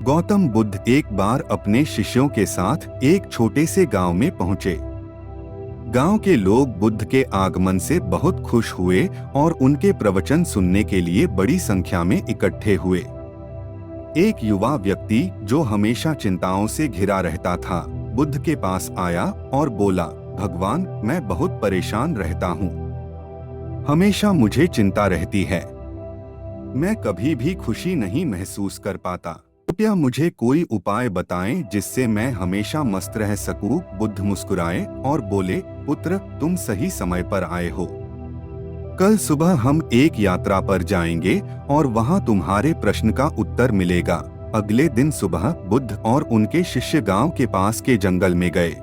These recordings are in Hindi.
गौतम बुद्ध एक बार अपने शिष्यों के साथ एक छोटे से गांव में पहुंचे। गांव के लोग बुद्ध के आगमन से बहुत खुश हुए और उनके प्रवचन सुनने के लिए बड़ी संख्या में इकट्ठे हुए। एक युवा व्यक्ति जो हमेशा चिंताओं से घिरा रहता था, बुद्ध के पास आया और बोला, भगवान, मैं बहुत परेशान रहता हूँ। हमेशा मुझे चिंता रहती है। मैं कभी भी खुशी नहीं महसूस कर पाता। कृपया मुझे कोई उपाय बताएं जिससे मैं हमेशा मस्त रह सकूं। बुद्ध मुस्कुराए और बोले, पुत्र, तुम सही समय पर आए हो। कल सुबह हम एक यात्रा पर जाएंगे और वहां तुम्हारे प्रश्न का उत्तर मिलेगा। अगले दिन सुबह बुद्ध और उनके शिष्य गांव के पास के जंगल में गए।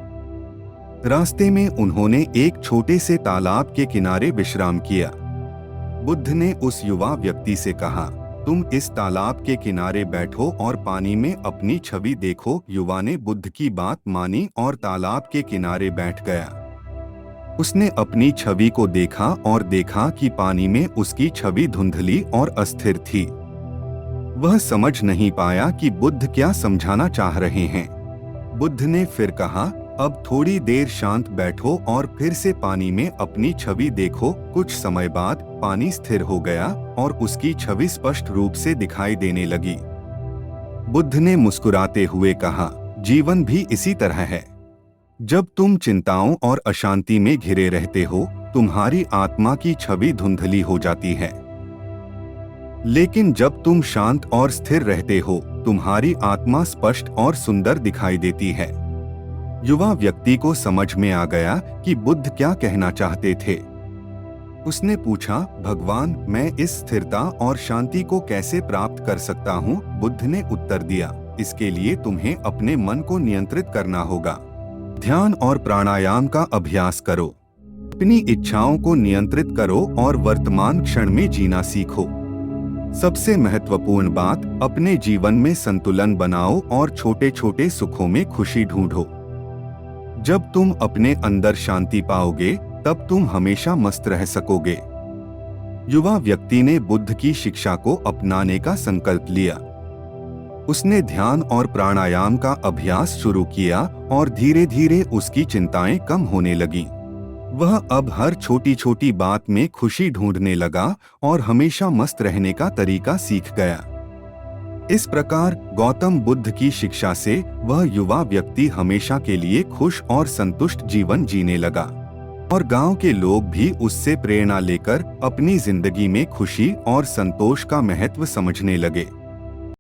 रास्ते में उन्होंने एक छोटे से तालाब के किनारे विश्राम किया। बुद्ध ने उस युवा व्यक्ति से कहा, तुम इस तालाब के किनारे बैठो और पानी में अपनी छवि देखो। युवा ने बुद्ध की बात मानी और तालाब के किनारे बैठ गया। उसने अपनी छवि को देखा और देखा कि पानी में उसकी छवि धुंधली और अस्थिर थी। वह समझ नहीं पाया कि बुद्ध क्या समझाना चाह रहे हैं। बुद्ध ने फिर कहा, अब थोड़ी देर शांत बैठो और फिर से पानी में अपनी छवि देखो। कुछ समय बाद पानी स्थिर हो गया और उसकी छवि स्पष्ट रूप से दिखाई देने लगी। बुद्ध ने मुस्कुराते हुए कहा, जीवन भी इसी तरह है। जब तुम चिंताओं और अशांति में घिरे रहते हो, तुम्हारी आत्मा की छवि धुंधली हो जाती है। लेकिन जब तुम शांत और स्थिर रहते हो, तुम्हारी आत्मा स्पष्ट और सुंदर दिखाई देती है। युवा व्यक्ति को समझ में आ गया कि बुद्ध क्या कहना चाहते थे। उसने पूछा, भगवान, मैं इस स्थिरता और शांति को कैसे प्राप्त कर सकता हूँ? बुद्ध ने उत्तर दिया, इसके लिए तुम्हें अपने मन को नियंत्रित करना होगा। ध्यान और प्राणायाम का अभ्यास करो। अपनी इच्छाओं को नियंत्रित करो और वर्तमान क्षण में जीना सीखो। सबसे महत्वपूर्ण बात, अपने जीवन में संतुलन बनाओ और छोटे छोटे सुखों में खुशी ढूंढो। जब तुम अपने अंदर शांति पाओगे, तब तुम हमेशा मस्त रह सकोगे। युवा व्यक्ति ने बुद्ध की शिक्षा को अपनाने का संकल्प लिया। उसने ध्यान और प्राणायाम का अभ्यास शुरू किया और धीरे धीरे उसकी चिंताएं कम होने लगीं। वह अब हर छोटी छोटी बात में खुशी ढूंढने लगा और हमेशा मस्त रहने का तरीका सीख गया। इस प्रकार गौतम बुद्ध की शिक्षा से वह युवा व्यक्ति हमेशा के लिए खुश और संतुष्ट जीवन जीने लगा और गांव के लोग भी उससे प्रेरणा लेकर अपनी जिंदगी में खुशी और संतोष का महत्व समझने लगे।